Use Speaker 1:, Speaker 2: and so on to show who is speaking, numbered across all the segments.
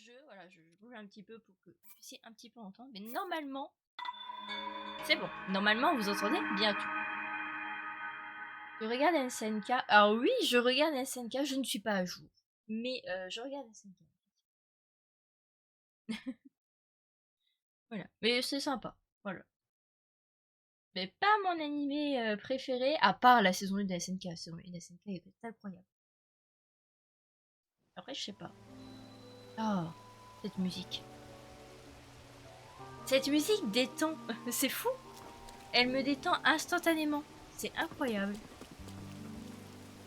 Speaker 1: jeu, voilà, je bouge un petit peu pour que vous puissiez un petit peu entendre. Mais normalement, c'est bon. Normalement, vous entendez bien tout. Je regarde SNK. Alors oui, je regarde SNK, je ne suis pas à jour. Mais je regarde SNK. Voilà. Mais c'est sympa. Voilà. Mais pas mon animé préféré, à part la saison 1 de SNK. La saison 1 de SNK est incroyable. Après, je sais pas. Oh, cette musique. Cette musique détend. C'est fou. Elle me détend instantanément. C'est incroyable.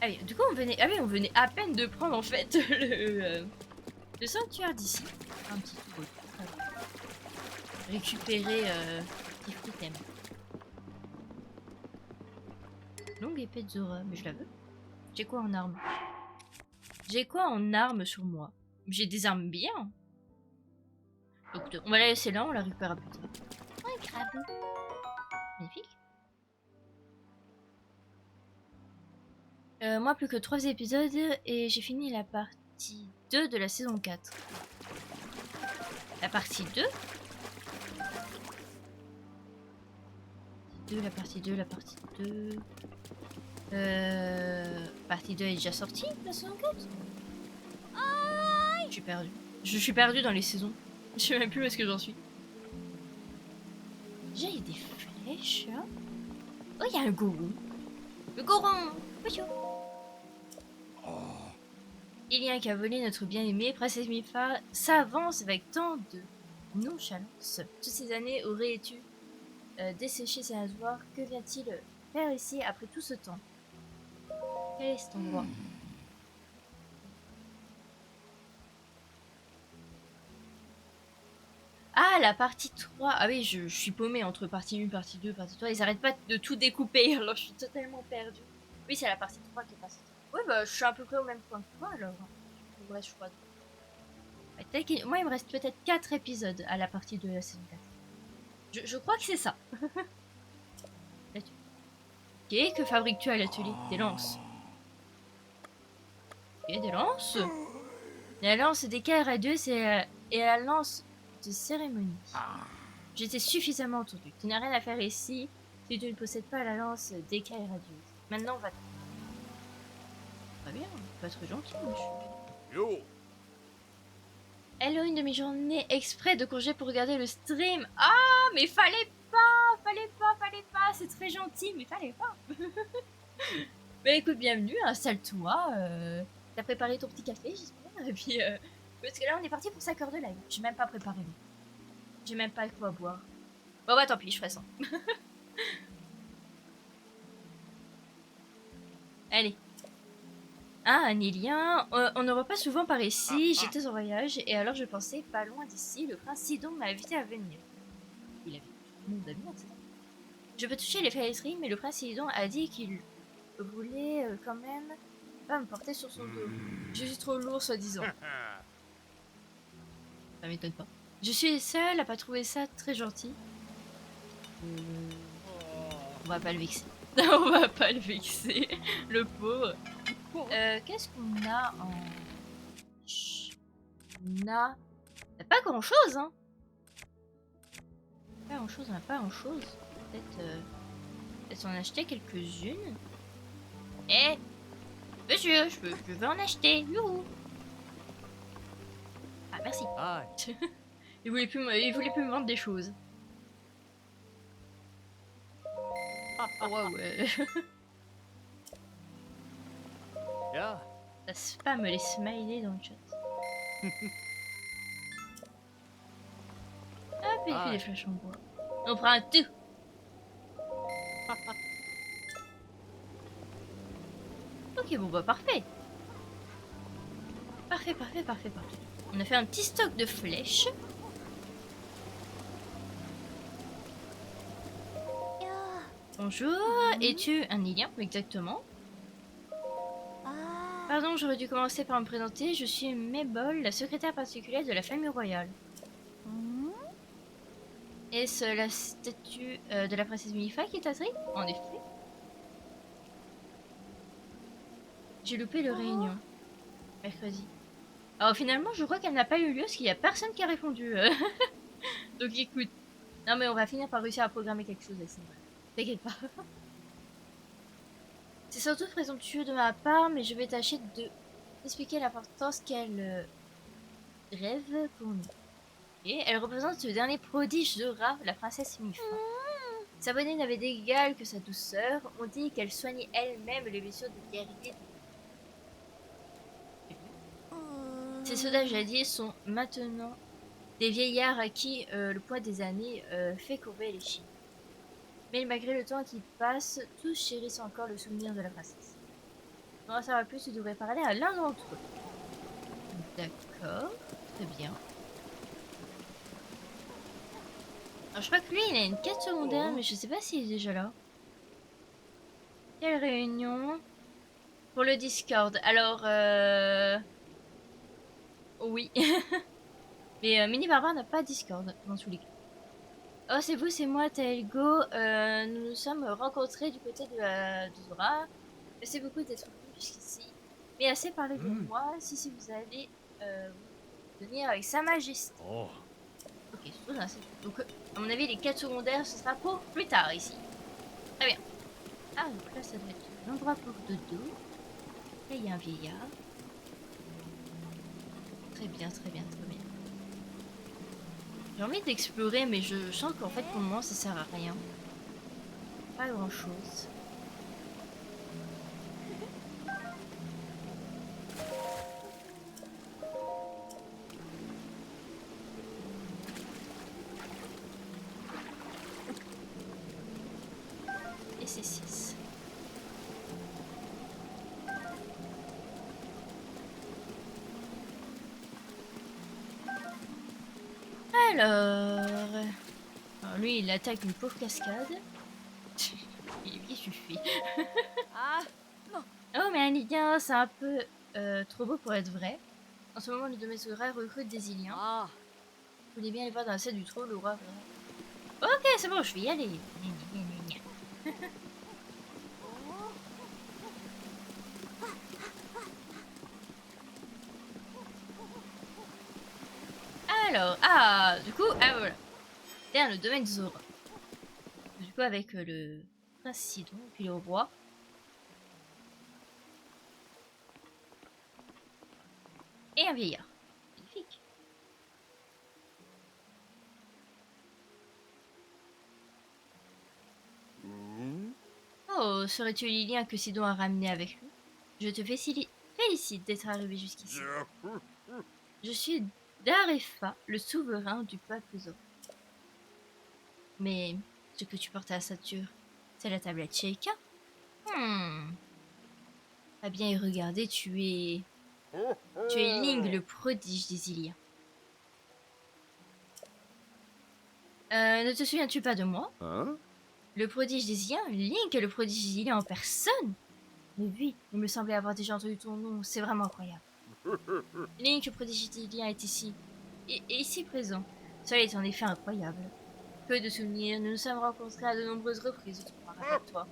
Speaker 1: Ah oui, du coup, on venait à peine de prendre en fait le sanctuaire d'ici. Un petit tour. Récupérer petit fritem. Longue épée de Zora, mais je la veux. J'ai quoi en arme? J'ai quoi en arme sur moi? J'ai des armes bien. Donc, on va la laisser là, on la récupérera plus tard. Un crabe. Magnifique. Moi, plus que 3 épisodes et j'ai fini la partie 2 de la saison 4. La partie 2? La partie 2. Partie 2 est déjà sortie, la saison 4? Je suis perdue. Je suis perdue dans les saisons. Je sais même plus où est-ce que j'en suis. Déjà, il y a des flèches. Oh, il y a un goron. Le goron! Bonjour. Il y a un qui a volé notre bien-aimée, Princesse Mifa s'avance avec tant de nonchalance. Toutes ces années auraient dû dessécher ses nageoires. Que vient-il faire ici après tout ce temps? Quel est cet endroit? Ah, la partie 3. Ah oui, je suis paumée entre partie 1, partie 2, partie 3. Ils arrêtent pas de tout découper, alors je suis totalement perdue. Oui, c'est la partie 3 qui est passée. Ouais, bah, je suis à peu près au même point que toi, alors. Bref, je crois. Moi, il me reste peut-être 4 épisodes à la partie de la saison 4. Je crois que c'est ça. Ok, que fabriques-tu à l'atelier? Des lances. Ok, des lances. La lance des Radius et la lance de cérémonie. J'étais suffisamment entendu. Tu n'as rien à faire ici si tu ne possèdes pas la lance des Radius. Maintenant, va. Très bien, pas trop gentil, monsieur.
Speaker 2: Yo.
Speaker 1: Elle a une demi-journée exprès de congé pour regarder le stream. Ah, mais fallait pas. C'est très gentil, mais fallait pas. Bah écoute, bienvenue, installe-toi. T'as préparé ton petit café, j'espère. Et puis, parce que là, on est parti pour 5 heures de live. J'ai même pas préparé. J'ai même pas de quoi boire. Bon bah tant pis, je ferai ça. Allez. Ah, Anélien, on ne va pas souvent par ici. J'étais en voyage et alors je pensais pas loin d'ici. Le prince Sidon m'a invité à venir. Il avait tout le monde à venir, c'est ça. Je peux toucher les faiseries, mais le prince Sidon a dit qu'il voulait quand même pas me porter sur son dos. Je suis trop lourd, soi-disant. Ça m'étonne pas. Je suis seule à pas trouver ça très gentil. On va pas le vexer. On va pas le vexer, le pauvre. Qu'est-ce qu'on a en... On a... pas grand-chose, hein. Pas grand-chose, on a pas grand-chose. Peut-être en acheter quelques-unes. Eh, monsieur, je veux en acheter. Youhou. Ah, merci. Il voulait plus me vendre des choses. Oh, wow,
Speaker 2: Yeah.
Speaker 1: Ça spam les smileys dans le chat. Hop, il fait des flashs en bois. On prend un tout. Ok, bon bah parfait. Parfait. On a fait un petit stock de flèches. Bonjour, es-tu un Ilien? Exactement. Pardon, j'aurais dû commencer par me présenter. Je suis Mabel, la secrétaire particulière de la famille royale. Est-ce la statue de la princesse Mifa qui t'attrite? En effet. J'ai loupé le réunion. Mercredi. Alors finalement, je crois qu'elle n'a pas eu lieu parce qu'il y a personne qui a répondu. Donc écoute. Non mais on va finir par réussir à programmer quelque chose, Alexandra. T'inquiète pas. C'est surtout présomptueux de ma part, mais je vais tâcher de t'expliquer l'importance qu'elle rêve pour nous. Et elle représente le dernier prodige d'Aura, la princesse Mifa. Sa bonne n'avait d'égal que sa douceur. On dit qu'elle soignait elle-même les blessures des guerriers. Ces soldats jadis sont maintenant des vieillards à qui le poids des années fait courber les chines. Mais malgré le temps qui passe, tous chérissent encore le souvenir de la princesse. Pour en savoir plus, tu devrais parler à l'un d'entre eux. D'accord, très bien. Alors, je crois que lui, il a une quête secondaire, mais je sais pas s'il est déjà là. Quelle réunion? Pour le Discord. Alors, oui. Mais Mini Barbare n'a pas Discord, dans tous les cas. Oh, c'est vous, c'est moi, Taelgo. Nous nous sommes rencontrés du côté de Zora. Merci beaucoup d'être venu jusqu'ici. Mais assez parlé de moi, si vous allez venir avec Sa Majesté.
Speaker 2: Oh.
Speaker 1: Ok, c'est tout, c'est tout. Donc, à mon avis, les quêtes secondaires, ce sera pour plus tard ici. Très bien. Ah, donc là, ça doit être l'endroit pour dodo. Là, il y a un vieillard. Très bien, très bien, très bien. J'ai envie d'explorer, mais je sens qu'en fait, pour le moment, ça sert à rien. Pas grand chose. Et c'est 6. Alors, lui, il attaque une pauvre cascade. Il suffit.
Speaker 3: Ah,
Speaker 1: Oh, mais Anidia, c'est un peu trop beau pour être vrai. En ce moment, le domaine souverain recrute des Iliens.
Speaker 3: ah,
Speaker 1: Vous voulez bien aller voir dans la salle du trône, le roi. Ok, c'est bon, je vais y aller. Gna, gna, gna, gna. Alors, du coup, voilà. Derrière le domaine de Zora. Du coup, avec le prince Sidon, puis le roi. Et un vieillard. Magnifique. Oh, serais-tu Lilien que Sidon a ramené avec lui? Je te félicite d'être arrivé jusqu'ici. Je suis Darefa, le souverain du peuple Zora. Mais ce que tu portes à la ceinture, c'est la tablette Sheikah? À bien y regarder, tu es Ling, le prodige des Iliens. Ne te souviens-tu pas de moi?
Speaker 2: Hein?
Speaker 1: Le prodige des Iliens? Link, le prodige des Iliens en personne? Mais oui, il me semblait avoir déjà entendu ton nom, c'est vraiment incroyable. Link, le prodige des Iliens, est ici. Et ici présent. Cela est en effet incroyable. Que de souvenirs, nous nous sommes rencontrés à de nombreuses reprises, rappelle-toi.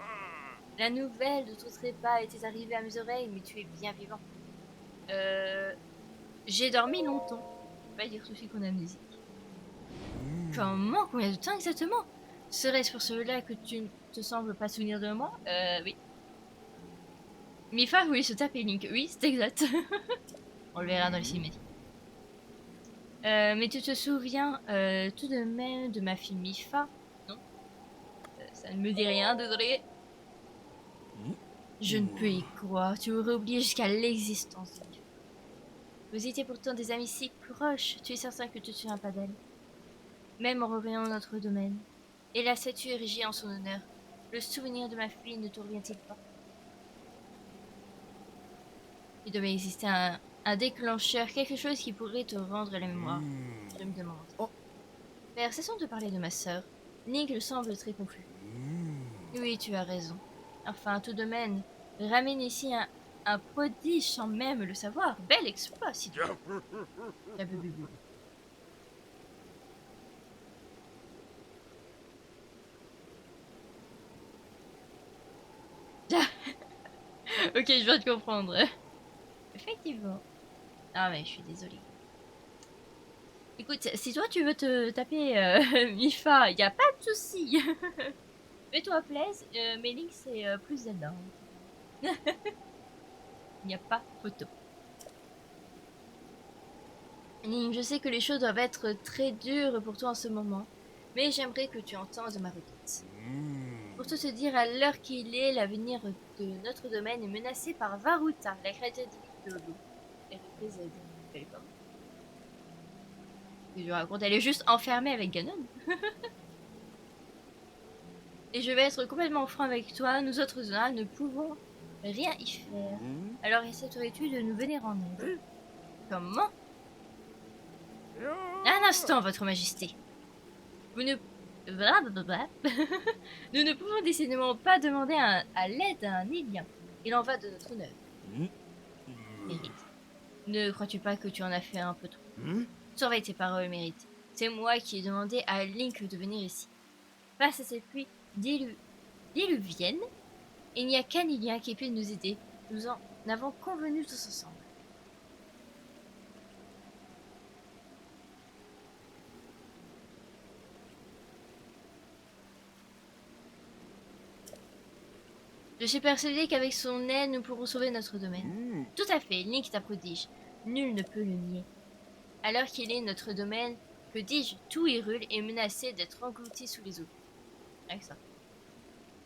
Speaker 1: La nouvelle de ton trépas était arrivée à mes oreilles, mais tu es bien vivant. J'ai dormi longtemps. Pas dire tout de suite qu'on a amnésique. Comment? Combien de temps exactement? Serait-ce pour cela que tu ne te sembles pas souvenir de moi? Oui. Mifa voulait se taper Link. Oui, c'est exact. On le verra dans les cinématiques. Mais tu te souviens tout de même de ma fille Mifa? Non? Ça ne me dit rien, désolé. Je ne peux y croire. Tu aurais oublié jusqu'à l'existence de Mifa. Vous étiez pourtant des amis si proches. Tu es certain que tu ne te souviens pas d'elle? Même en revenant dans notre domaine. Et la statue érigée en son honneur. Le souvenir de ma fille ne te revient-il pas? Il devait exister un déclencheur, quelque chose qui pourrait te rendre la mémoire. Je me demande. Père, cessons de parler de ma sœur. Nigel semble très confus. Oui, tu as raison. Enfin, tout de même, ramène ici un prodige sans même le savoir. Bel exploit, si tu veux. Ok, je viens de comprendre. Effectivement. Ah mais je suis désolée. Écoute, si toi tu veux te taper Mifa, y a pas de souci. Fais-toi plaisir, mais Link c'est plus Zelda. Il n'y a pas photo. Link, je sais que les choses doivent être très dures pour toi en ce moment, mais j'aimerais que tu entendes ma requête. Pour tout te dire, à l'heure qu'il est, l'avenir de notre domaine est menacé par Varuta, la créature divine de l'eau. Elle reprise Zelda. Elle est pas morte. Je lui raconte, elle est juste enfermée avec Ganon. Et je vais être complètement franc avec toi, nous autres Zona ne pouvons rien y faire. Alors accepterais-tu de nous venir en aide? Comment? Un instant, votre majesté. Vous ne... Blablabla. Nous ne pouvons décidément pas demander à l'aide à un Élien. Il en va de notre honneur. Mérite. Ne crois-tu pas que tu en as fait un peu trop? Surveille tes paroles, Mérite. C'est moi qui ai demandé à Link de venir ici. Face à cette pluie diluvienne, il n'y a qu'un Élien qui puisse nous aider. Nous en avons convenu tous ensemble. Je suis persuadée qu'avec son aide, nous pourrons sauver notre domaine. Tout à fait, Link est un prodige. Nul ne peut le nier. Alors qu'il est notre domaine, que dis-je, tout Hyrule est menacé d'être englouti sous les eaux. Avec ça.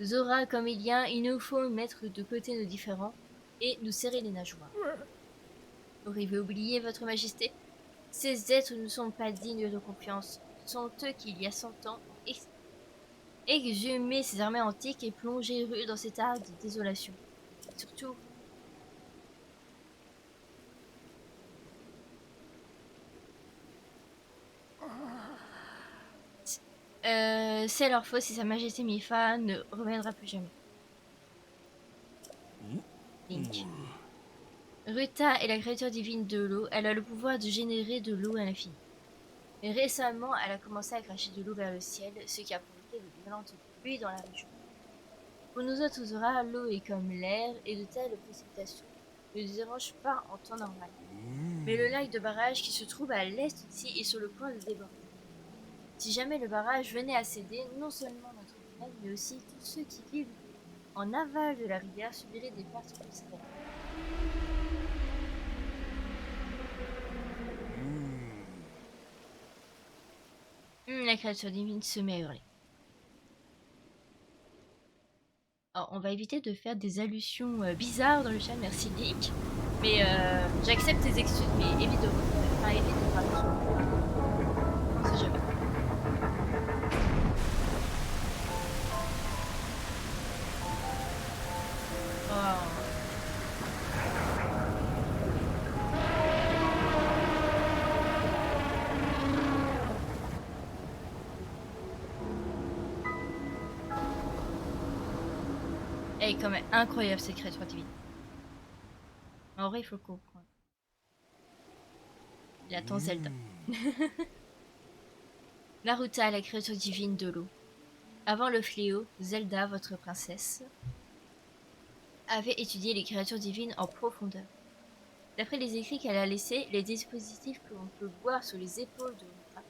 Speaker 1: Zora comme Élien, il nous faut mettre de côté nos différends et nous serrer les nageoires. Auriez-vous oublié, votre majesté? Ces êtres ne sont pas dignes de confiance. Ce sont eux qui, il y a 100 ans, ont exhumé ces armées antiques et plongé Hyrule dans cet art de désolation. Surtout, c'est leur faute si sa majesté Mifa ne reviendra plus jamais. Link. Ruta est la créature divine de l'eau. Elle a le pouvoir de générer de l'eau à l'infini. Mais récemment, elle a commencé à cracher de l'eau vers le ciel, ce qui a provoqué de violentes pluies dans la région. Pour nous autres Zora, l'eau est comme l'air et de telles précipitations ne nous dérangent pas en temps normal. Mais le lac de barrage qui se trouve à l'est d'ici est sur le point de déborder. Si jamais le barrage venait à céder, non seulement notre domaine, mais aussi tous ceux qui vivent en aval de la rivière subiraient des pertes considérables. La créature divine se met à hurler. Alors, on va éviter de faire des allusions bizarres dans le chat, merci Link. Mais j'accepte tes excuses, mais évite de faire on sait jamais. Oh. Elle est quand même incroyable cette créature divine. En vrai, il faut le comprendre. Il attend Zelda. Naruta, la créature divine de l'eau. Avant le fléau, Zelda, votre princesse, avait étudié les créatures divines en profondeur. D'après les écrits qu'elle a laissés, les dispositifs que l'on peut voir sur les épaules de Ruta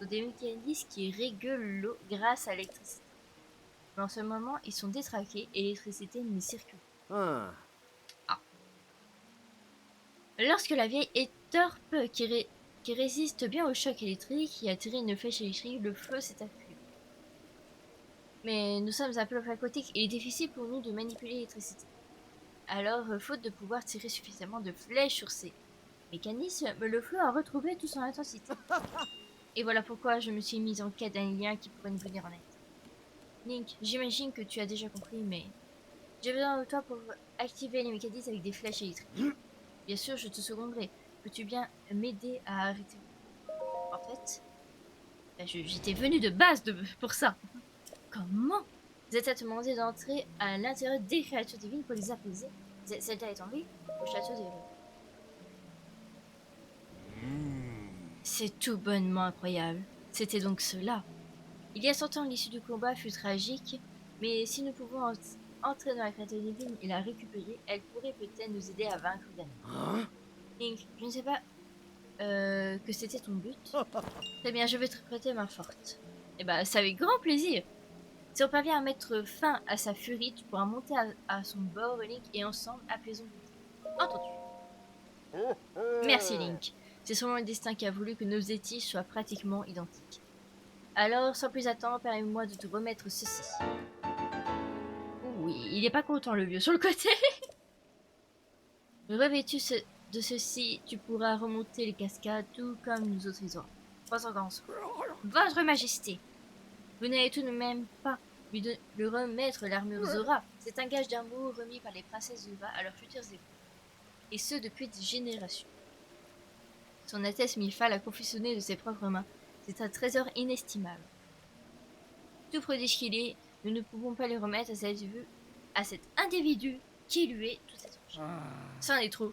Speaker 1: sont des mécanismes qui régulent l'eau grâce à l'électricité. Mais en ce moment, ils sont détraqués et l'électricité ne circule pas. Lorsque la vieille étorpe qui résiste bien au choc électrique qui a tiré une flèche électrique, le feu s'est afflué. Mais nous sommes un peuple aquatique et il est difficile pour nous de manipuler l'électricité. Alors, faute de pouvoir tirer suffisamment de flèches sur ces mécanismes, le feu a retrouvé toute son intensité. Et voilà pourquoi je me suis mise en quête d'un lien qui pourrait nous venir en aide. Link, j'imagine que tu as déjà compris, mais j'ai besoin de toi pour activer les mécanismes avec des flèches électriques. Bien sûr, je te seconderai. Peux-tu bien m'aider à arrêter? En fait, j'étais venue de base pour ça. Comment? Vous êtes à te demander d'entrer à l'intérieur des créatures divines pour les apaiser. Zelda est en vie au château de Hyrule. C'est tout bonnement incroyable. C'était donc cela. Il y a 100 ans, l'issue du combat fut tragique, mais si nous pouvons entrer dans la créature divine et la récupérer, elle pourrait peut-être nous aider à vaincre Ganon. Link, je ne sais pas que c'était ton but. Très bien, je vais te prêter main forte. Eh ben, c'est avec grand plaisir. Si on parvient à mettre fin à sa furie, tu pourras monter à son bord, Link, et ensemble, apaisons tout. Entendu. Merci, Link. C'est sûrement le destin qui a voulu que nos étiges soient pratiquement identiques. Alors, sans plus attendre, permets-moi de te remettre ceci. Oui, il est pas content, le vieux, sur le côté. Revêtu de ceci, tu pourras remonter les cascades, tout comme nous autorisons. Pas encore. Votre Majesté, vous n'allez tout de même pas lui remettre l'armure Zora. C'est un gage d'amour remis par les princesses Zora à leurs futurs époux, et ce depuis des générations. Son Altesse Milfa l'a confectionné de ses propres mains. C'est un trésor inestimable. Tout prodige qu'il est, nous ne pouvons pas le remettre à cet individu qui lui est tout étrange. Ça en est trop.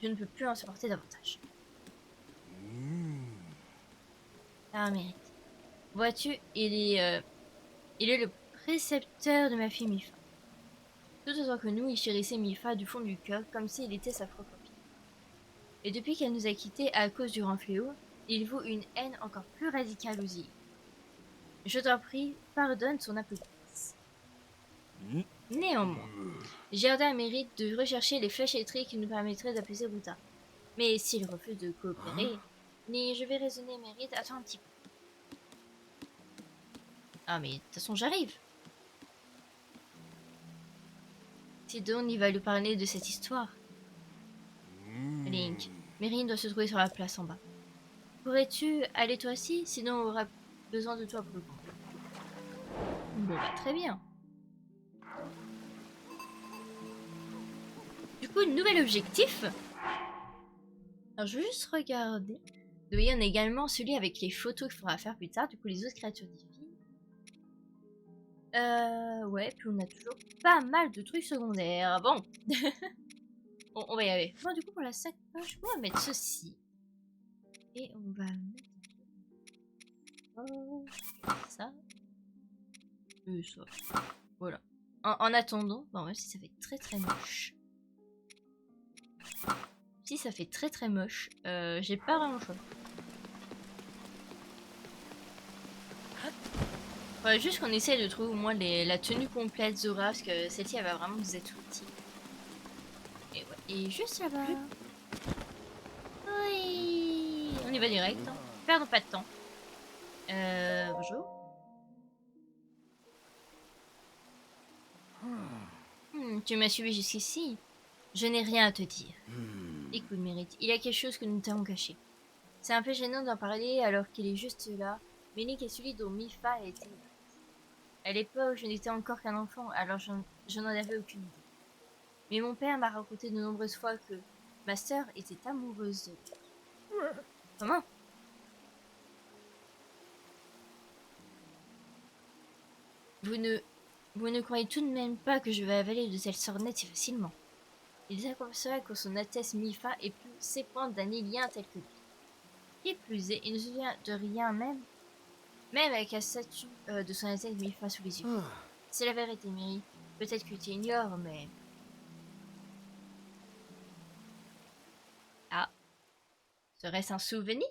Speaker 1: Je ne peux plus en supporter davantage. Ah, mérite. Vois-tu, il est le précepteur de ma fille Mifa. Tout autant que nous, il chérissait Mifa du fond du cœur, comme s'il était sa propre fille. Et depuis qu'elle nous a quittés à cause du grand fléau, il voue une haine encore plus radicale aux îles. Je t'en prie, pardonne son impolitesse. Néanmoins, Gerda mérite de rechercher les fléchetteries qui nous permettraient d'apaiser Ruta. Mais s'il refuse de coopérer, mais je vais raisonner Mérite, attends un petit peu. Ah mais de toute façon j'arrive. Sidon, il va lui parler de cette histoire. Link, Mérine doit se trouver sur la place en bas. Pourrais-tu aller toi aussi? Sinon on aura besoin de toi pour le coup. Bon bah très bien. Du coup, nouvel objectif. Alors je vais juste regarder. Oui, on a également celui avec les photos qu'il faudra faire plus tard. Du coup, les autres créatures divines. Ouais, puis on a toujours pas mal de trucs secondaires. Bon. on va y aller. Bon, du coup, pour la sacoche, on va mettre ceci. Et on va mettre... ça. Et ça. Voilà. En attendant, bon, même si ça fait très très moche. Si ça fait très très moche, j'ai pas vraiment le choix. Faudrait juste qu'on essaie de trouver au moins la tenue complète Zora, parce que celle-ci elle va vraiment nous être utile. Et ouais, et juste là-bas. Oui, on y va direct. Hein. Perdons pas de temps. Bonjour. Tu m'as suivi jusqu'ici. Je n'ai rien à te dire. Écoute, Mérite, il y a quelque chose que nous t'avons caché. C'est un peu gênant d'en parler alors qu'il est juste là. Mais Link est celui dont Mifa a été. À l'époque, je n'étais encore qu'un enfant, alors je n'en avais aucune idée. Mais mon père m'a raconté de nombreuses fois que ma sœur était amoureuse de lui. Comment? Vous ne croyez tout de même pas que je vais avaler de telles sornettes si facilement. Il s'aperçoit que son Altesse Mifa est plus s'épande d'un Ilien tel que lui. Qui plus est, il ne se souvient de rien même avec la statue de son Altesse Mifa sous les yeux. C'est la vérité, Miri. Peut-être que tu ignores, mais... Ah, serait-ce un souvenir?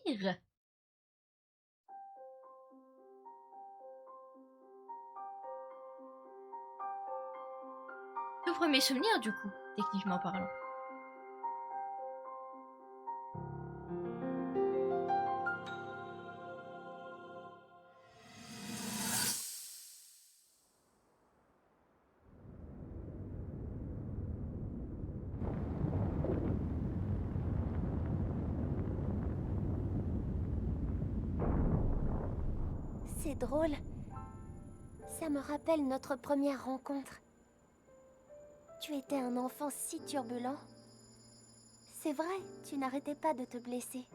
Speaker 1: Tout premier souvenir, du coup, techniquement parlant.
Speaker 3: C'est drôle. Ça me rappelle notre première rencontre. Tu étais un enfant si turbulent. C'est vrai, tu n'arrêtais pas de te blesser.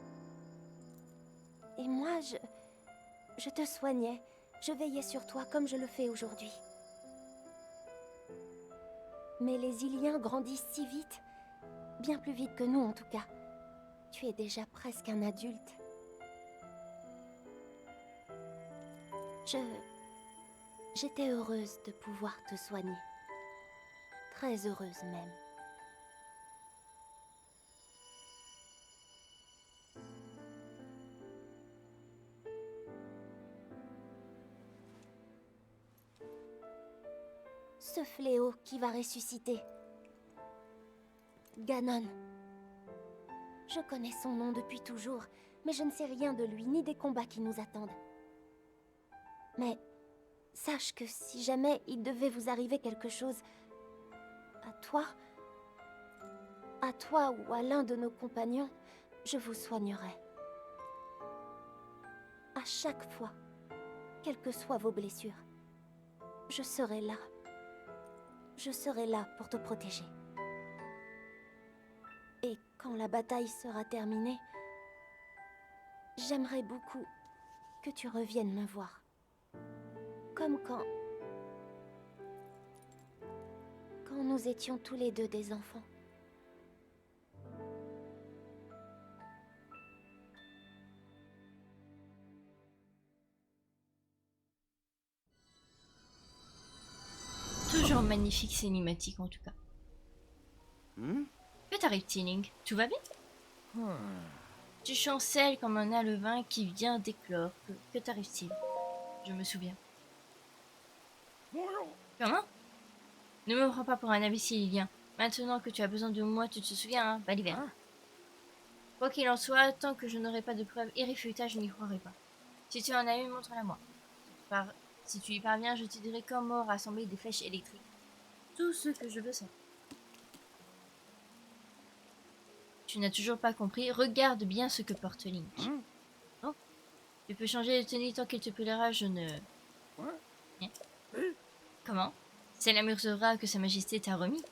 Speaker 3: Et moi, je te soignais. Je veillais sur toi comme je le fais aujourd'hui. Mais les Iliens grandissent si vite. Bien plus vite que nous, en tout cas. Tu es déjà presque un adulte. J'étais heureuse de pouvoir te soigner. Très heureuse même. Ce fléau qui va ressusciter. Ganon. Je connais son nom depuis toujours, mais je ne sais rien de lui ni des combats qui nous attendent. Mais sache que si jamais il devait vous arriver quelque chose, à toi ou à l'un de nos compagnons, je vous soignerai. À chaque fois, quelles que soient vos blessures, je serai là. Je serai là pour te protéger. Et quand la bataille sera terminée, j'aimerais beaucoup que tu reviennes me voir. Comme quand nous étions tous les deux des enfants.
Speaker 1: Toujours magnifique cinématique en tout cas. Que t'arrive-t-il, Link? Tout va bien? Tu chancelles comme un alevin qui vient d'éclore. Que t'arrive-t-il? Je me souviens. Comment? Ne me prends pas pour un imbécile, Lilien. Maintenant que tu as besoin de moi, tu te souviens, hein? Baliverne. Quoi qu'il en soit, tant que je n'aurai pas de preuves irréfutables, je n'y croirai pas. Si tu en as une, montre-la moi. Si tu y parviens, je te dirai comment rassembler des flèches électriques. Tout ce que je veux savoir. Tu n'as toujours pas compris? Regarde bien ce que porte Link. Oh, tu peux changer de tenue tant qu'il te plaira, je ne... Hein? Comment? C'est l'armure Zora que Sa Majesté t'a remis?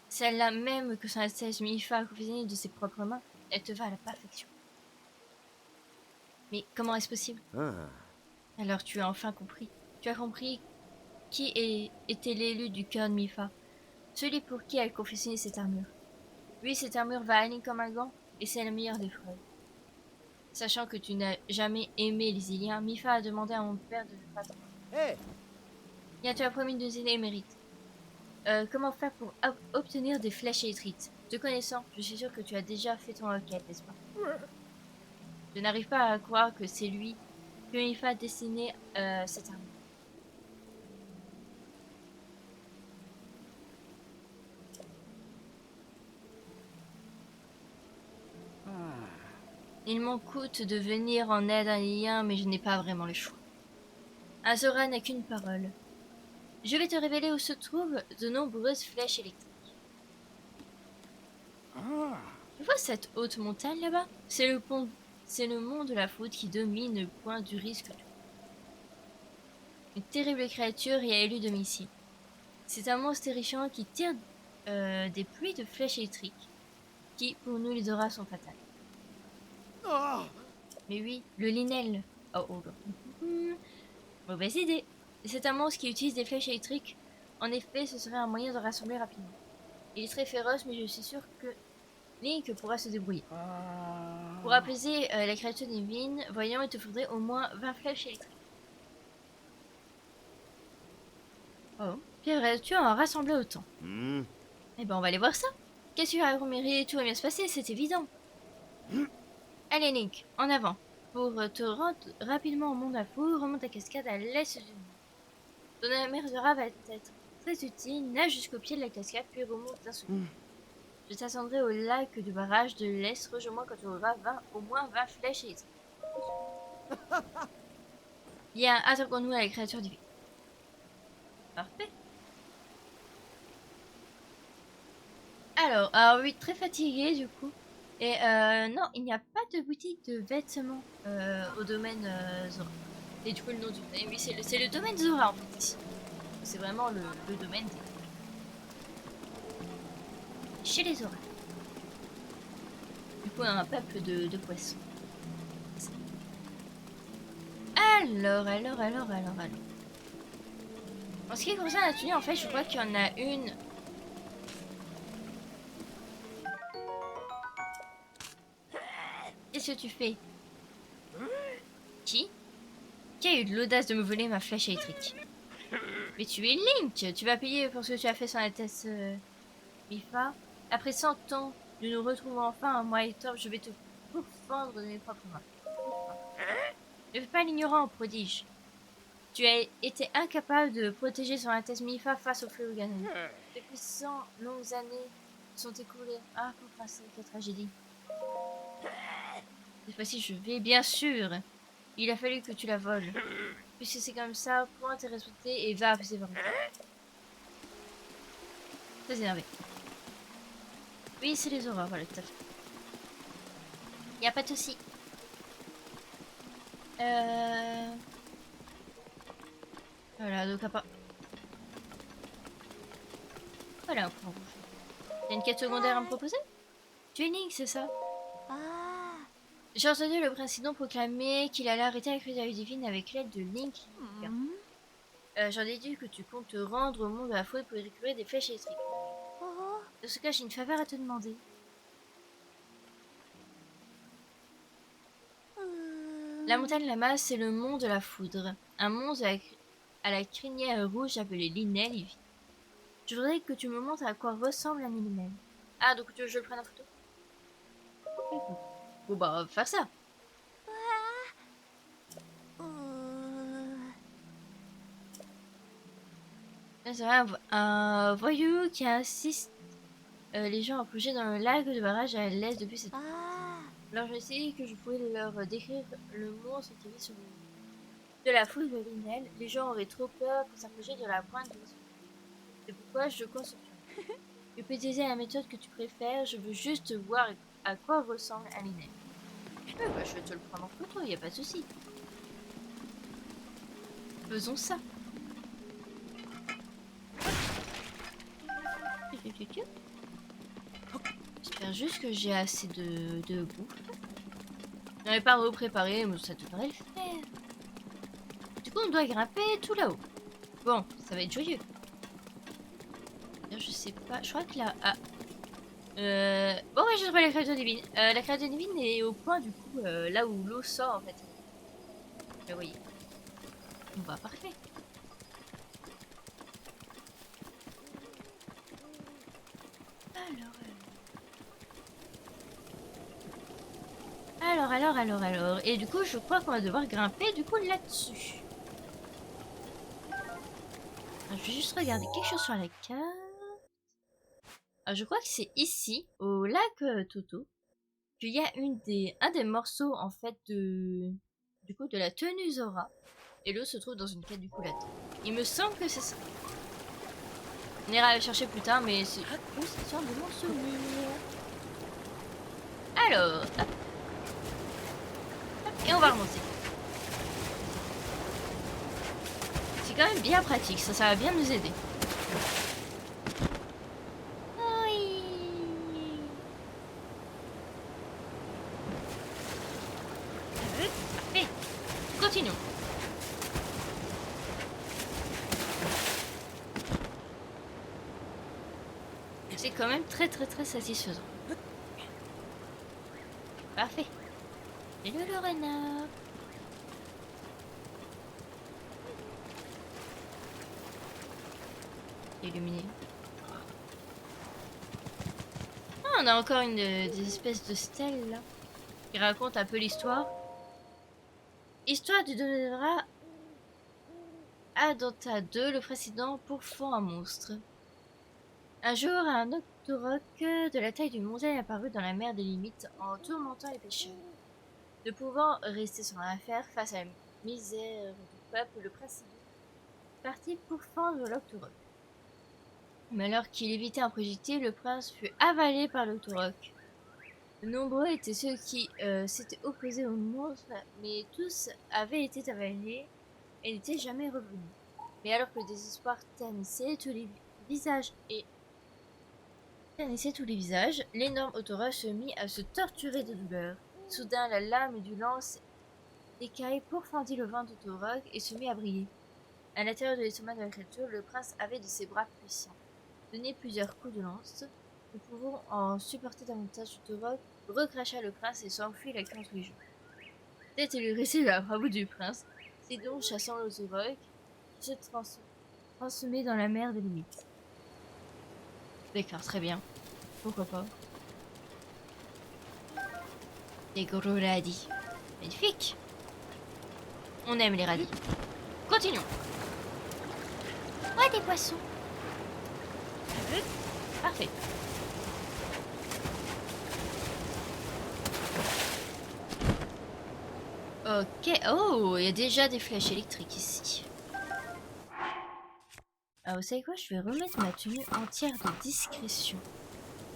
Speaker 1: Celle-là même que son Altesse Mifa a confectionnée de ses propres mains. Elle te va à la perfection. Mais comment est-ce possible? Alors tu as enfin compris. Tu as compris qui était l'élu du cœur de Mifa. Celui pour qui elle confectionnait cette armure. Oui, cette armure va aller comme un gant, et c'est la meilleure des preuves. Sachant que tu n'as jamais aimé les Iliens, Mifa a demandé à mon père de ne pas t'en...
Speaker 2: Hey!
Speaker 1: Bien, tu as promis de nous aider, émérite. Comment faire pour obtenir des flèches électriques? Te connaissant, je suis sûr que tu as déjà fait ton enquête, n'est-ce pas? Je n'arrive pas à croire que c'est lui que Mifa a dessiné cette armure. Il m'en coûte de venir en aide à un lien, mais je n'ai pas vraiment le choix. Azora n'a qu'une parole. Je vais te révéler où se trouvent de nombreuses flèches électriques. Tu vois cette haute montagne là-bas? C'est le mont de la faute qui domine le point du risque. Une terrible créature y a élu domicile. C'est un monstre terrifiant qui tire des pluies de flèches électriques, qui, pour nous les auras, sont fatales. Mais oui, le Linel. Oh. Mauvaise idée. C'est un monstre qui utilise des flèches électriques. En effet, ce serait un moyen de rassembler rapidement. Il est très féroce, mais je suis sûr que Link pourra se débrouiller. Pour apaiser la créature divine, voyons, il te faudrait au moins 20 flèches électriques. Oh, Pierre, tu en as rassemblé autant. Eh ben, on va aller voir ça. Qu'est-ce que tu as remis? Tout va bien se passer, c'est évident. Allez, Link, en avant. Pour te rendre rapidement au monde à fou, remonte la cascade à l'est du monde. Ton amère Zora va être très utile. Nage jusqu'au pied de la cascade, puis remonte d'un seul coup. Je t'attendrai au lac du barrage de l'Est. Rejoins-moi quand tu auras au moins 20 flèches électriques. Bien, attaquons-nous à la créature divine. Parfait. Alors oui, très fatigué du coup. Et non, il n'y a pas de boutique de vêtements au domaine Zora. Et du coup, le nom du domaine, oui, c'est le domaine Zora en fait ici. C'est vraiment le domaine chez les Zora. Du coup, un peuple de poissons. Alors. En ce qui concerne la tenue, en fait, je crois qu'il y en a une. Qu'est-ce que tu fais? Qui a eu de l'audace de me voler ma flèche électrique? Mais tu es Link. Tu vas payer pour ce que tu as fait sans la Altesse Mifa. Après 100 ans de nous retrouver enfin, moi et Top, je vais te pourfendre de mes propres mains. Ne fais pas l'ignorant, prodige. Tu as été incapable de protéger son Altesse Mifa face au fléau Ganon. Depuis 100 longues années sont écoulées. Ah, pauvre princesse, quelle tragédie. Cette fois-ci, je vais, bien sûr. Il a fallu que tu la voles. Puisque c'est comme ça, prends tes responsabilités et va apaiser votre Très énervé. Oui, c'est les auras, voilà, tout à fait. Y a pas de souci. Voilà, donc à part... Voilà, un point rouge. T'as une quête secondaire à me proposer? Tu es Link, c'est ça?
Speaker 3: Ah.
Speaker 1: J'ai entendu le président proclamer qu'il allait arrêter la cruauté divine avec l'aide de Link. J'en déduis que tu comptes te rendre au monde de la faute pour y récupérer des flèches électriques.
Speaker 3: Oh.
Speaker 1: Dans ce cas, j'ai une faveur à te demander. La montagne Lama, c'est le mont de la foudre. Un monstre à la crinière rouge appelé Linel. Je voudrais que tu me montres à quoi ressemble un Linel. Ah, donc tu veux que je le prenne en photo? Bon bah, on va faire ça. C'est un voyou qui insiste les gens à plonger dans le lac de barrage à l'est depuis cette...
Speaker 3: Ah.
Speaker 1: Alors j'ai essayé que je pouvais leur décrire le monstre qui vit sur le... de la foule de Linel. Les gens auraient trop peur pour s'approcher de la pointe de l'histoire. C'est pourquoi je compte sur toi. Tu peux utiliser la méthode que tu préfères, je veux juste voir à quoi ressemble un Linel. Bah, je vais te le prendre en photo, y a pas de souci. Faisons ça. J'espère juste que j'ai assez de bouffe. Je n'avais pas repréparé, mais ça devrait le faire. Du coup, on doit grimper tout là-haut. Bon, ça va être joyeux. D'ailleurs, je sais pas, je crois que là... Ah. Bon, ouais, j'ai trouvé la créature divine. La créature divine est au point, du coup, là où l'eau sort, en fait. Vous voyez. Bon, bah, parfait. Alors. Et du coup, je crois qu'on va devoir grimper, du coup, là-dessus. Je vais juste regarder quelque chose sur la carte. Je crois que c'est ici, au lac Toto, qu'il y a un des morceaux, en fait, de la tenue Zora. Et l'autre se trouve dans une quête, du coup, là-dedans. Il me semble que c'est ça. On ira le chercher plus tard, mais c'est... Oh, c'est sûr de mon souvenir. Alors, hop. Et on va remonter. C'est quand même bien pratique, ça va bien nous aider. Oui. Parfait. Continuons. C'est quand même très satisfaisant. Parfait. Et le renard. Illuminé. Ah, on a encore des espèces de stèles là. Qui racontent un peu l'histoire. Histoire du Donera Adanta 2, le précédent pourfend un monstre. Un jour, un octoroc de la taille d'une montagne est apparu dans la mer des limites en tourmentant les pêcheurs. Ne pouvant rester sans rien faire face à la misère du peuple, le précédent partit pour fendre l'octoroc. Mais alors qu'il évitait un projectile, le prince fut avalé par l'octoroc. Nombreux étaient ceux qui s'étaient opposés au monstre, mais tous avaient été avalés et n'étaient jamais revenus. Mais alors que le désespoir ternissait tous les visages l'énorme octoroc se mit à se torturer de douleur. Soudain, la lame du lance écaille pourfendit le ventre d'octoroc et se mit à briller. À l'intérieur de l'estomac de la créature, le prince avait de ses bras puissants donné plusieurs coups de lance. Nous pouvons en supporter davantage. Octoroc recracha le prince et s'enfuit la queue entre les joues. Tête et le récit de la bravoure du prince, c'est donc chassant l'octoroc qui se transmet dans la mer des limites. D'accord, très bien. Pourquoi pas. Des gros radis. Magnifique. On aime les radis. Continuons. Ouais, des poissons. Parfait. Ok. Oh, il y a déjà des flèches électriques ici. Alors, vous savez quoi? Je vais remettre ma tenue entière de discrétion.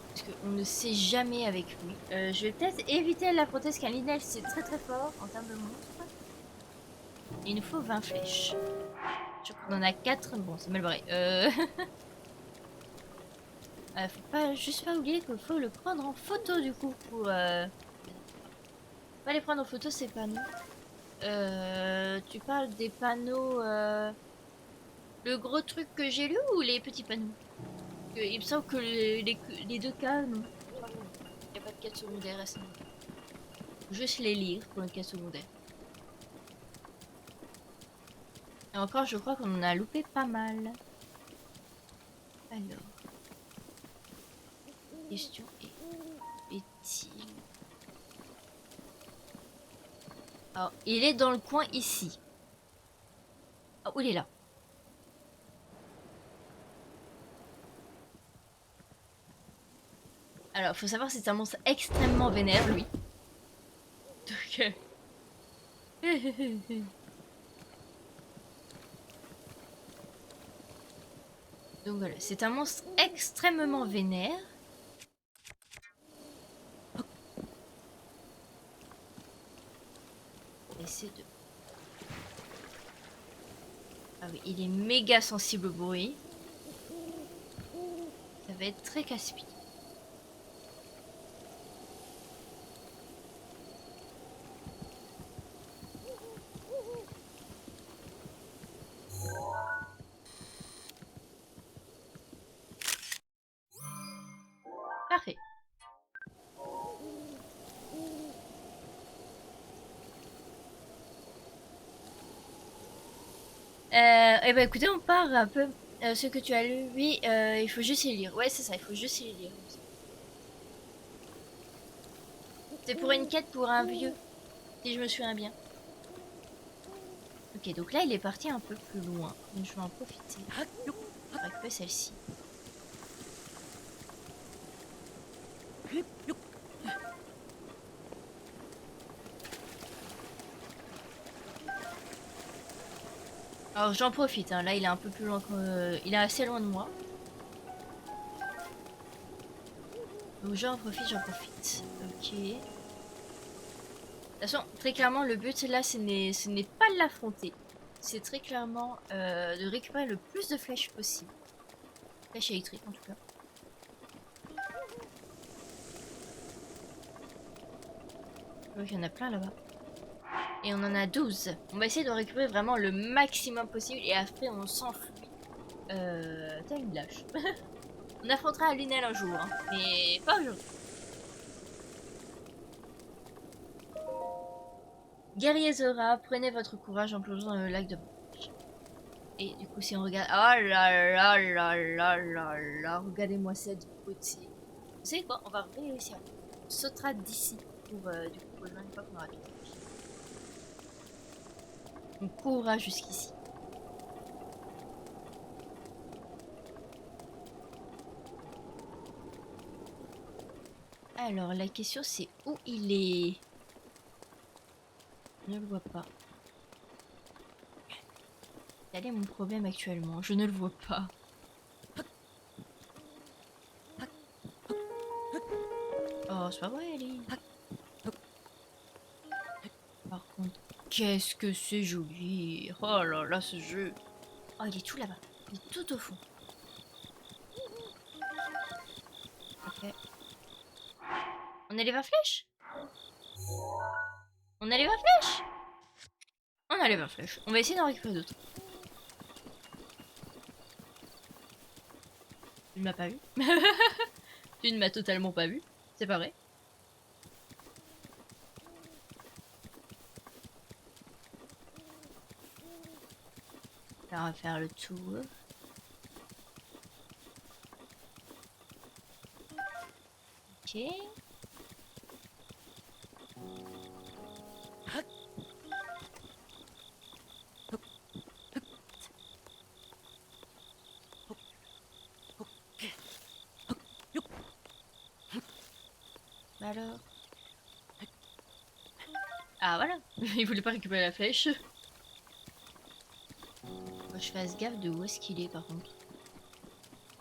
Speaker 1: Parce qu'on ne sait jamais avec lui. Je vais peut-être éviter la prothèse car Linel c'est très très fort en termes de monstre. Il nous faut 20 flèches. Je crois qu'on en a 4. Bon, c'est mal barré. Faut pas, juste pas oublier qu'il faut le prendre en photo du coup. Pour, pas les prendre en photo ces panneaux. Tu parles des panneaux. Le gros truc que j'ai lu ou les petits panneaux? Il me semble que les deux cas, non. Il n'y a pas de quête secondaire à ça. Juste les lire pour le cas secondaire. Et encore, je crois qu'on en a loupé pas mal. Alors. Question est-il... Alors, il est dans le coin ici. Ah, où il est là? Alors, faut savoir que c'est un monstre extrêmement vénère, lui. Donc... Donc voilà, c'est un monstre extrêmement vénère. Essayer de... Ah oui, il est méga sensible au bruit. Ça va être très casse-pied. Parfait. Eh ben écoutez, on part un peu. Ce que tu as lu, oui, il faut juste y lire. Ouais, c'est ça, il faut juste y lire. C'est pour une quête pour un vieux, si je me souviens bien. Ok, donc là, il est parti un peu plus loin. Donc je vais en profiter. Je vais récupérer celle-ci. Alors j'en profite, hein. Là il est un peu plus loin que... il est assez loin de moi. Donc j'en profite. Ok. De toute façon, très clairement, le but là, ce n'est pas de l'affronter. C'est très clairement de récupérer le plus de flèches possible. Flèches électriques en tout cas. Donc il y en a plein là-bas. Et on en a 12. On va essayer de récupérer vraiment le maximum possible et après on s'enfuit. T'as une lâche. On affrontera Lunel un jour, hein, mais pas aujourd'hui. Guerrier Zora, prenez votre courage en plongeant dans le lac de Branche. Et du coup, si on regarde... Oh là là là là là là, regardez-moi cette beauté. Vous savez quoi? On va réussir. On sautera d'ici pour du coup rejoindre une fois qu'on aura tout. On courra jusqu'ici. Alors, la question c'est où il est? Je ne le vois pas. Quel est mon problème actuellement? Je ne le vois pas. Oh, c'est pas vrai, Ellie. Par contre, qu'est-ce que c'est joli. Oh là là, ce jeu. Oh, il est tout là-bas. Il est tout au fond. Ok. On a les 20 flèches? On a les 20 flèches? On a les 20 flèches. On va essayer d'en récupérer d'autres. Tu ne m'as pas vu. Tu ne m'as totalement pas vu. C'est pas vrai. Là, on va faire le tour. Ok. Alors. Ah voilà, il voulait pas récupérer la flèche. Faut que je fasse gaffe de où est-ce qu'il est par contre.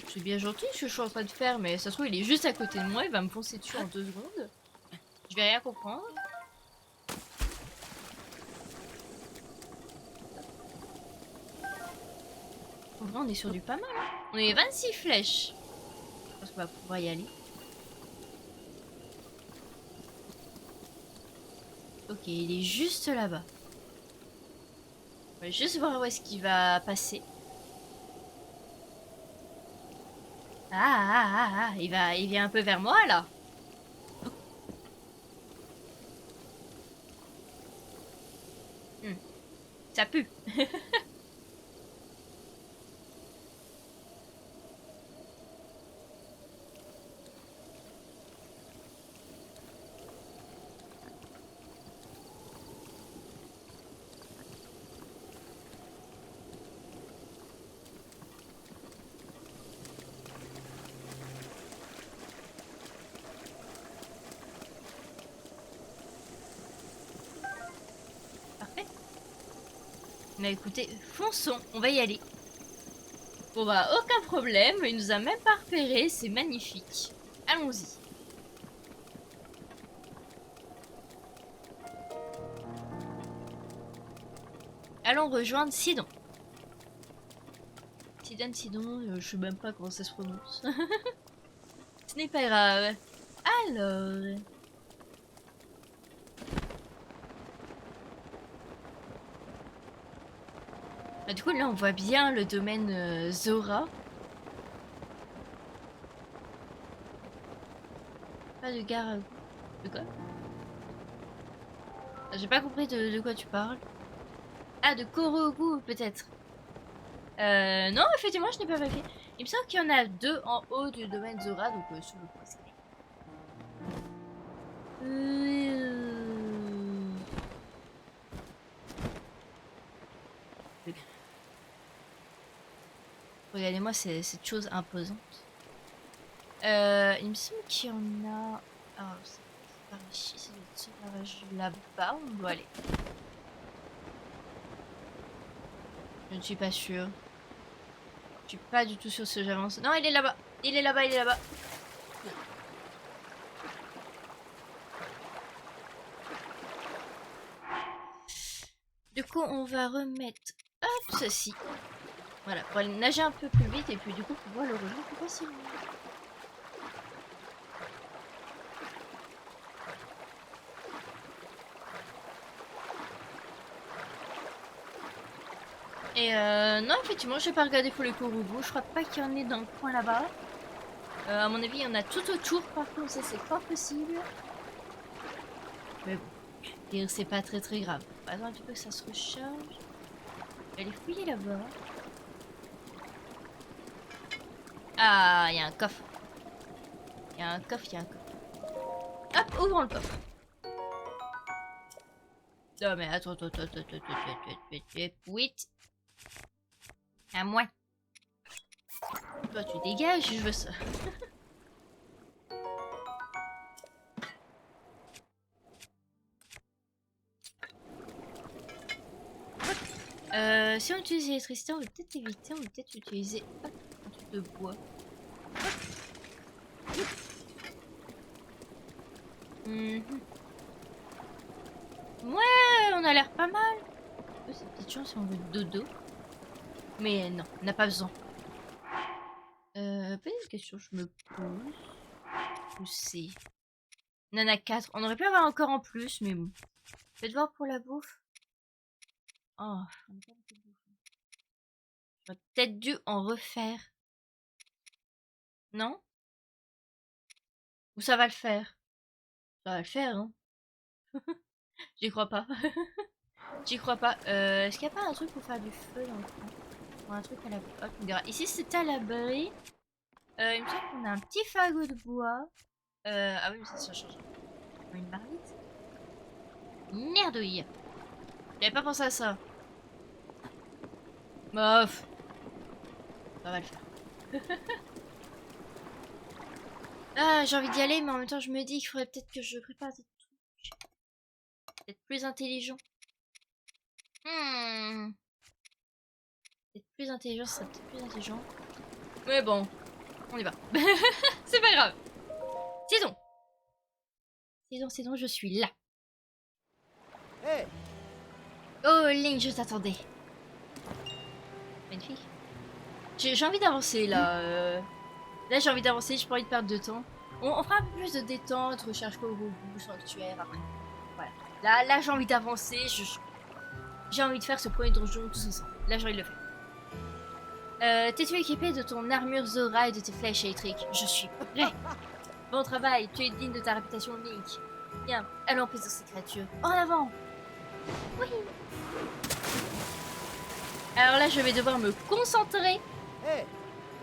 Speaker 1: Je suis bien gentil ce que je suis en train de faire, mais ça se trouve il est juste à côté de moi, il va me foncer dessus en 2 secondes. Je vais rien comprendre. En vrai on est sur du pas mal. Hein. On est 26 flèches. Je pense qu'on va pouvoir y aller. Ok, il est juste là-bas. On va juste voir où est-ce qu'il va passer. Il vient un peu vers moi là. Ça pue. Parfait. Mais écoutez, fonçons, on va y aller. Bon bah aucun problème, il nous a même pas repéré, c'est magnifique. Allons-y. Allons rejoindre Sidon. Sidon, je sais même pas comment ça se prononce. Ce n'est pas grave. Alors... Ah, du coup là on voit bien le domaine Zora. Pas de gare à... De quoi? J'ai pas compris de quoi tu parles. Ah, de Korogu peut-être. Non, effectivement, je n'ai pas vérifié. Il me semble qu'il y en a 2 en haut du domaine Zora, donc sur le point escalier. Regardez-moi cette chose imposante. Il me semble qu'il y en a... Ah, c'est par ici, c'est ce barrage là-bas où on doit aller. Je ne suis pas sûre. Je suis pas du tout sûre ce que j'avance. Non, il est là-bas. Il est là-bas, il est là-bas. Du coup, on va remettre hop, ceci. Voilà, pour aller nager un peu plus vite et puis du coup pouvoir le rejoindre plus facilement. Et non, effectivement, j'ai pas regardé pour les Korugu. Je crois pas qu'il y en ait dans le coin là-bas. À mon avis, il y en a tout autour. Par contre, ça c'est pas possible. Mais bon, c'est pas très grave. Attends un petit peu que ça se recharge. Elle est fouillée là-bas. Ah, il y a un coffre. Il y a un coffre, il y a un coffre. Hop, ouvrons le coffre. Non mais attends. Oui. À moi. Toi tu dégages, je veux ça. Si on utilise l'électricité, on va peut-être éviter, on va peut-être utiliser hop, un truc de bois. Ouais, on a l'air pas mal. C'est peut-être chiant si on veut dodo. Mais non, on n'a pas besoin. Petite question, je me pose. Où c'est? On en a 4. On aurait pu avoir encore en plus, mais bon. Faites voir pour la bouffe. Oh, on a pas beaucoup de bouffe. J'aurais peut-être dû en refaire. Non? Ou ça va le faire? Ça va le faire, hein? J'y crois pas. J'y crois pas. Est-ce qu'il n'y a pas un truc pour faire du feu dans le coin? Ou un truc à l'abri? Hop, on verra. Ici, c'est à l'abri. Il me semble qu'on a un petit fagot de bois. Ah oui, mais ça change. Une marmite? Merdouille. J'avais pas pensé à ça. Bof. Ça va le faire. Ah, j'ai envie d'y aller, mais en même temps, je me dis qu'il faudrait peut-être que je prépare des trucs. Peut-être plus intelligent. Peut-être plus intelligent, ça serait peut-être plus intelligent. Mais bon, on y va. C'est pas grave. Saison. Saison, je suis là.
Speaker 2: Hey,
Speaker 1: Oh, Link, je t'attendais. Magnifique. J'ai envie d'avancer, là. Là, j'ai envie d'avancer, j'ai pas envie de perdre de temps. On fera un peu plus de détente, recherche Korobu, sanctuaire, après. Voilà. Là j'ai envie d'avancer, j'ai envie de faire ce premier donjon tous ensemble. Là, j'ai envie de le faire. T'es-tu équipé de ton armure Zora et de tes flèches électriques? Je suis prêt. Bon travail, tu es digne de ta réputation, Link. Bien, allons en ces créatures. En avant. Oui. Alors là, je vais devoir me concentrer.
Speaker 2: hey,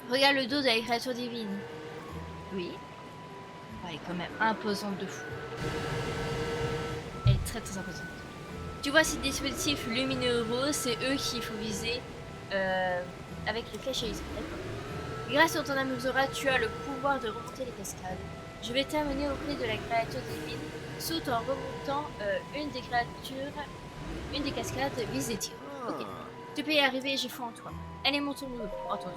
Speaker 1: Regarde le dos de la créature divine. Oui. Elle est quand même imposante de fou. Elle est très très imposante. Tu vois ces dispositifs lumineux roses, c'est eux qu'il faut viser avec les flèches électriques. Grâce à ton armure Zora, tu as le pouvoir de remonter les cascades. Je vais t'amener auprès de la créature divine. Saute en remontant une des cascades vise des tirs. Ok. Tu peux y arriver, j'ai foi en toi. Allez, montons-nous. Entends.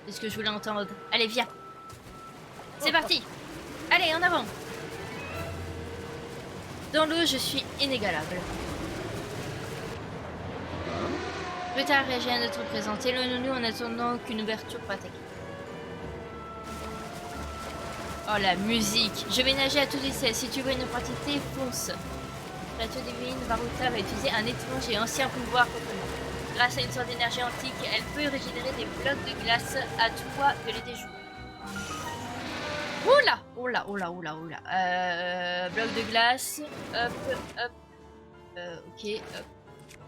Speaker 1: C'est ce que je voulais entendre. Allez, viens. C'est parti. Allez, en avant. Dans l'eau, je suis inégalable. Plus tard, réagir à notre présence. Éloignons-nous en attendant qu'une ouverture pour attaquer. Oh, la musique. Je vais nager à toute vitesse. Si tu veux une opportunité, fonce. La créature divine Varuta va utiliser un étrange et ancien pouvoir contre moi. Grâce à une sorte d'énergie antique, elle peut régénérer des blocs de glace. À toi de les déjouer. Oula, bloc de glace. Hop. Ok, hop.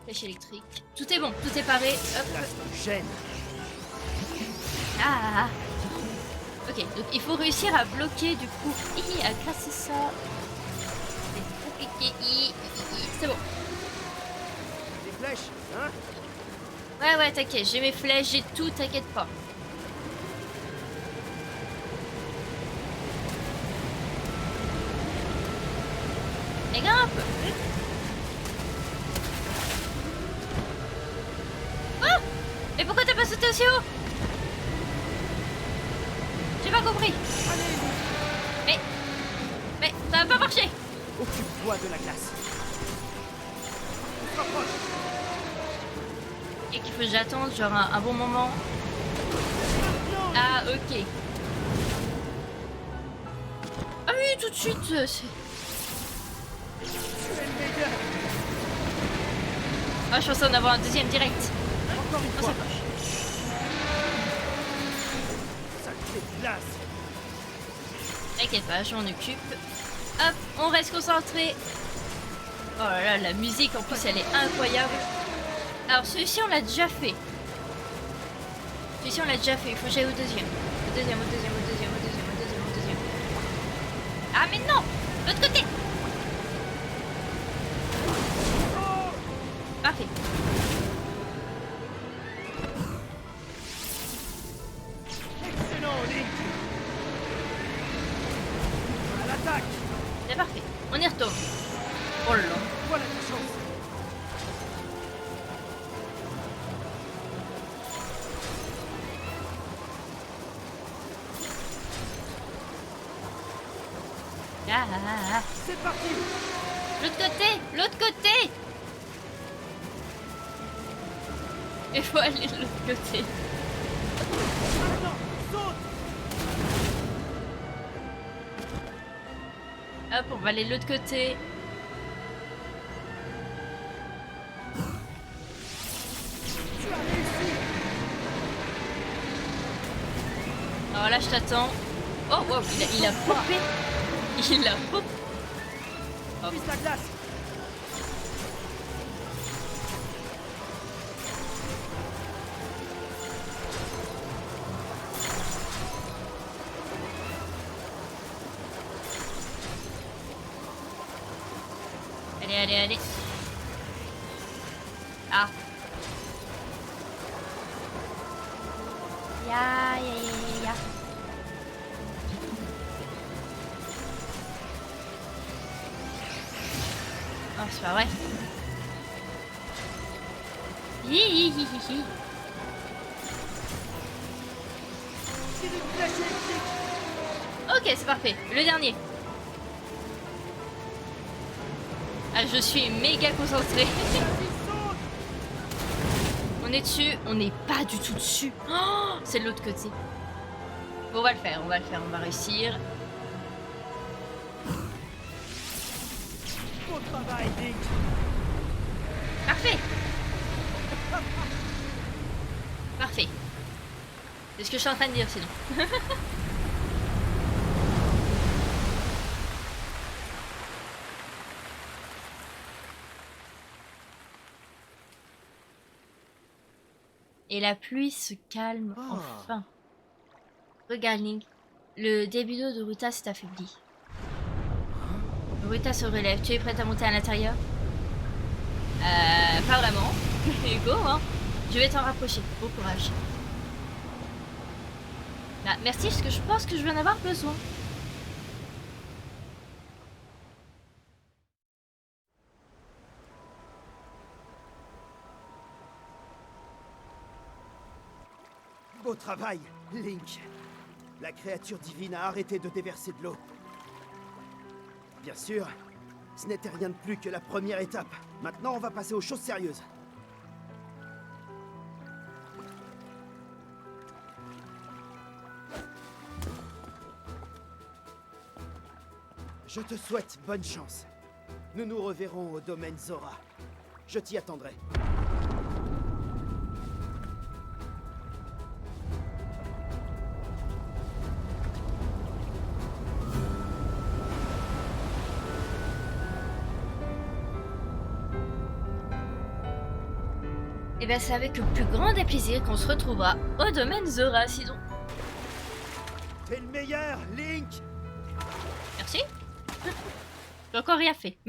Speaker 1: Flèche électrique. Tout est bon, tout est paré. Hop. Ah. Ok, donc il faut réussir à bloquer du coup. À casser ça. C'est compliqué. C'est bon.
Speaker 2: des flèches, hein?
Speaker 1: Ouais, t'inquiète, j'ai mes flèches, j'ai tout, t'inquiète pas. Mais grimpe! Oh! Mais pourquoi t'as pas sauté aussi haut? J'ai pas compris. Mais ça va pas marcher.
Speaker 2: Occupe-toi de la glace.
Speaker 1: Et qu'il faut que j'attende genre un bon moment. Ah, ok. Ah oui, tout de suite, c'est... Ah, je pensais en avoir un deuxième direct.
Speaker 2: Encore une
Speaker 1: Oh,
Speaker 2: fois.
Speaker 1: ça marche.
Speaker 2: Sacrée glace.
Speaker 1: T'inquiète pas, je m'en occupe. Hop, on reste concentré. Oh là là, la musique en plus elle est incroyable. Alors celui-ci on l'a déjà fait. Il faut que j'aille au deuxième. Au deuxième. Ah mais non! L'autre côté! Parfait.
Speaker 2: Excellent, Link. À l'attaque.
Speaker 1: C'est parfait. On y retourne. Oh là là.
Speaker 2: Voilà ta chance.
Speaker 1: Ah.
Speaker 2: C'est parti.
Speaker 1: L'autre côté! Il faut aller de l'autre côté.
Speaker 2: Maintenant, saute.
Speaker 1: Hop, on va aller de l'autre côté.
Speaker 2: Tu as réussi.
Speaker 1: Alors là, je t'attends. Oh, wow, il a popé. Il a popé. Hop.
Speaker 2: Vise la glace.
Speaker 1: Allez. Ah. Ya. Oh, c'est pas vrai. Hi, hi, hi, hi, hi.
Speaker 2: Tire une flèche électrique.
Speaker 1: Ok, c'est parfait. Le dernier. Ah, je suis méga concentrée.
Speaker 2: Vas-y, saute.
Speaker 1: On est dessus. On n'est pas du tout dessus. Oh, c'est de l'autre côté. Bon, on va le faire, on va le faire, on va réussir.
Speaker 2: Bon travail, Link.
Speaker 1: Parfait. Parfait. C'est ce que je suis en train de dire sinon. Et la pluie se calme
Speaker 2: Oh.
Speaker 1: enfin. Regarde Link, le début d'eau de Ruta s'est affaibli. Ruta se relève, tu es prête à monter à l'intérieur? Pas vraiment. Go hein. Je vais t'en rapprocher, bon courage. Bah, merci parce que je pense que je vais en avoir besoin.
Speaker 2: Beau travail, Link. La créature divine a arrêté de déverser de l'eau. Bien sûr, ce n'était rien de plus que la première étape. Maintenant, on va passer aux choses sérieuses. Je te souhaite bonne chance. Nous nous reverrons au domaine Zora. Je t'y attendrai.
Speaker 1: Et bien c'est avec le plus grand des plaisirs qu'on se retrouvera au domaine Zora, sinon.
Speaker 2: T'es le meilleur, Link!
Speaker 1: Merci. J'ai encore rien fait.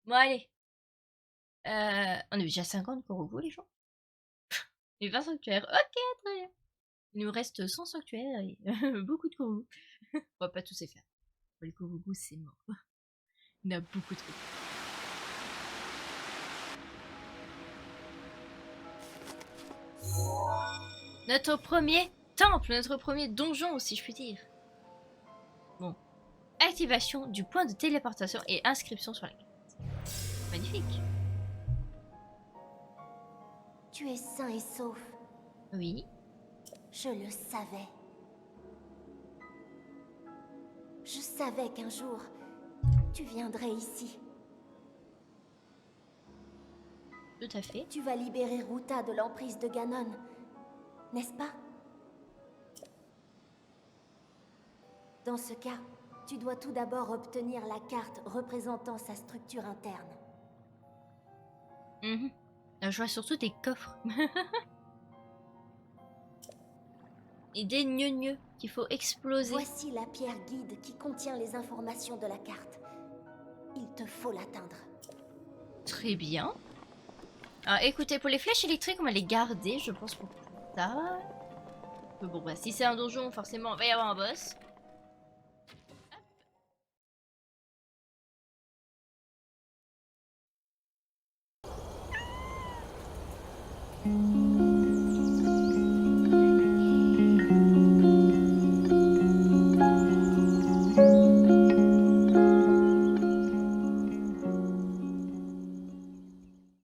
Speaker 1: Bon allez. On est déjà 50 Korogu les gens. Et 20 sanctuaires. Ok, très bien. Il nous reste 100 sanctuaires et beaucoup de Korogu. On va pas tous les faire. Les Korogu c'est mort. Il y en a beaucoup trop. Notre premier temple, notre premier donjon, si je puis dire. Bon. Activation du point de téléportation et inscription sur la carte. Magnifique.
Speaker 3: Tu es sain et sauf.
Speaker 1: Oui.
Speaker 3: Je le savais. Je savais qu'un jour, tu viendrais ici.
Speaker 1: Tout à fait.
Speaker 3: Tu vas libérer Ruta de l'emprise de Ganon, n'est-ce pas? Dans ce cas, tu dois tout d'abord obtenir la carte représentant sa structure interne.
Speaker 1: Je vois surtout des coffres. Et des gneugneux qu'il faut exploser.
Speaker 3: Voici la pierre guide qui contient les informations de la carte. Il te faut l'atteindre.
Speaker 1: Très bien. Alors écoutez, pour les flèches électriques, on va les garder, je pense, pour plus tard. Bon, bah, si c'est un donjon, forcément, il va y avoir un boss. Hop.